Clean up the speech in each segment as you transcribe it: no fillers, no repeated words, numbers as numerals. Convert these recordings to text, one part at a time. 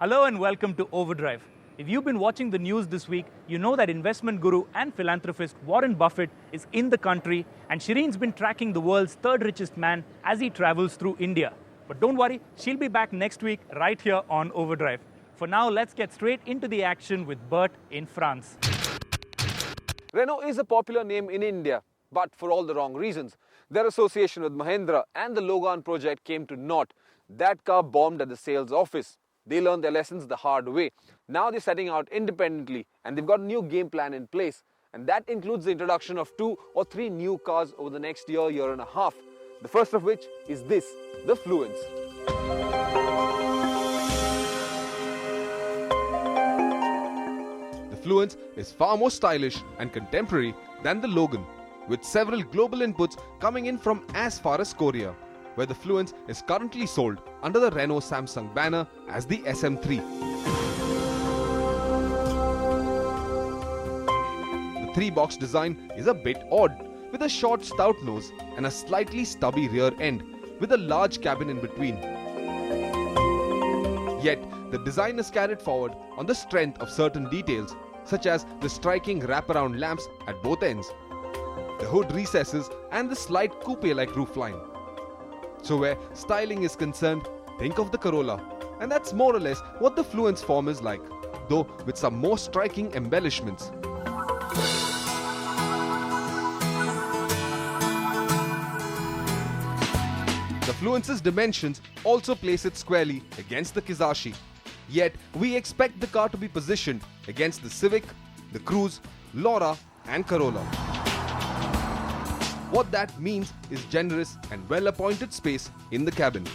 Hello and welcome to Overdrive. If you've been watching the news this week, you know that investment guru and philanthropist Warren Buffett is in the country, and Shireen's been tracking the world's third richest man as he travels through India. But don't worry, she'll be back next week right here on Overdrive. For now, let's get straight into the action with Bert in France. Renault is a popular name in India, but for all the wrong reasons. Their association with Mahindra and the Logan project came to naught. That car bombed at the sales office. They learned their lessons the hard way. Now they're setting out independently and they've got a new game plan in place. And that includes the introduction of 2 or 3 new cars over the next year and a half. The first of which is this, the Fluence. The Fluence is far more stylish and contemporary than the Logan, with several global inputs coming in from as far as Korea, where the Fluence is currently sold under the Renault Samsung banner as the SM3. The 3-box design is a bit odd, with a short stout nose and a slightly stubby rear end, with a large cabin in between. Yet, the design is carried forward on the strength of certain details, such as the striking wraparound lamps at both ends, the hood recesses and the slight coupe-like roofline. So where styling is concerned, think of the Corolla, and that's more or less what the Fluence form is like, though with some more striking embellishments. The Fluence's dimensions also place it squarely against the Kizashi, yet we expect the car to be positioned against the Civic, the Cruze, Laura and Corolla. What that means is generous and well-appointed space in the cabin.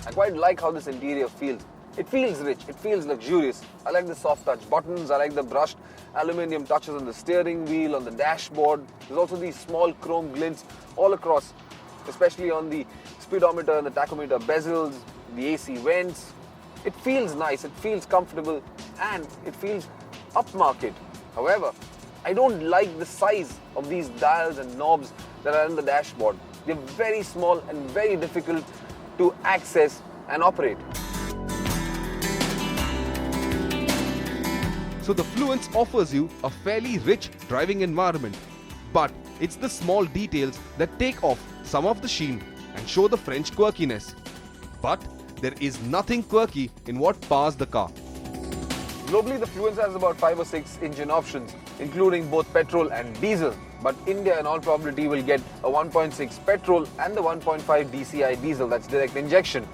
I quite like how this interior feels. It feels rich, it feels luxurious. I like the soft touch buttons, I like the brushed aluminium touches on the steering wheel, on the dashboard. There's also these small chrome glints all across, especially on the speedometer and the tachometer bezels, the AC vents. It feels nice, it feels comfortable, and it feels upmarket. However, I don't like the size of these dials and knobs that are in the dashboard. They're very small and very difficult to access and operate. So the Fluence offers you a fairly rich driving environment, but it's the small details that take off some of the sheen and show the French quirkiness. But there is nothing quirky in what powers the car. Globally, the Fluence has about 5 or 6 engine options, including both petrol and diesel. But India, in all probability, will get a 1.6 petrol and the 1.5 DCI diesel, that's direct injection.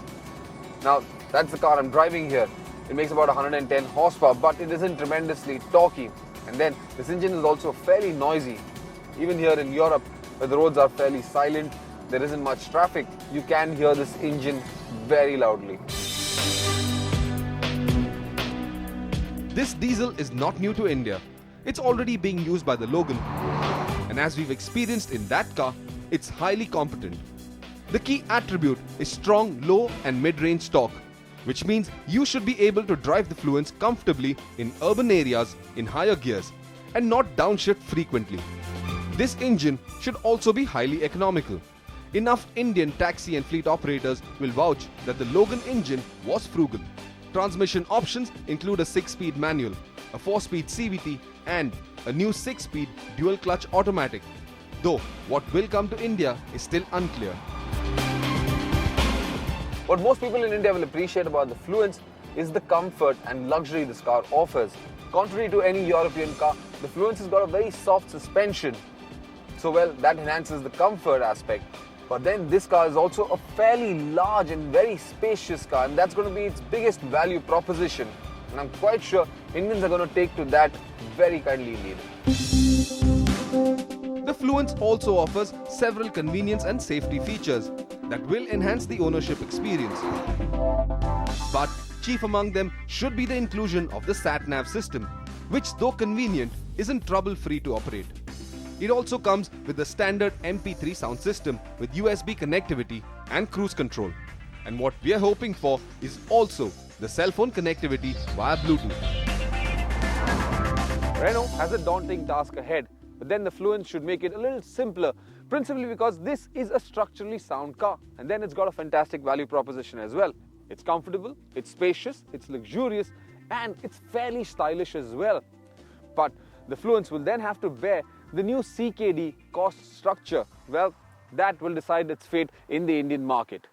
Now, that's the car I'm driving here. It makes about 110 horsepower, but it isn't tremendously torquey. And then, this engine is also fairly noisy. Even here in Europe, where the roads are fairly silent, there isn't much traffic, you can hear this engine very loudly. This diesel is not new to India. It's already being used by the Logan. And as we've experienced in that car, it's highly competent. The key attribute is strong low and mid-range torque, which means you should be able to drive the Fluence comfortably in urban areas in higher gears and not downshift frequently. This engine should also be highly economical. Enough Indian taxi and fleet operators will vouch that the Logan engine was frugal. Transmission options include a 6-speed manual, a 4-speed CVT and a new 6-speed dual-clutch automatic, though what will come to India is still unclear. What most people in India will appreciate about the Fluence is the comfort and luxury this car offers. Contrary to any European car, the Fluence has got a very soft suspension. So well, that enhances the comfort aspect. But then this car is also a fairly large and very spacious car, and that's going to be its biggest value proposition. And I'm quite sure Indians are going to take to that very kindly indeed. The Fluence also offers several convenience and safety features that will enhance the ownership experience. But chief among them should be the inclusion of the sat-nav system, which though convenient, isn't trouble-free to operate. It also comes with the standard MP3 sound system with USB connectivity and cruise control. And what we are hoping for is also the cell phone connectivity via Bluetooth. Renault has a daunting task ahead. But then the Fluence should make it a little simpler, principally because this is a structurally sound car. And then it's got a fantastic value proposition as well. It's comfortable, it's spacious, it's luxurious, and it's fairly stylish as well. But the Fluence will then have to bear the new CKD cost structure. Well, that will decide its fate in the Indian market.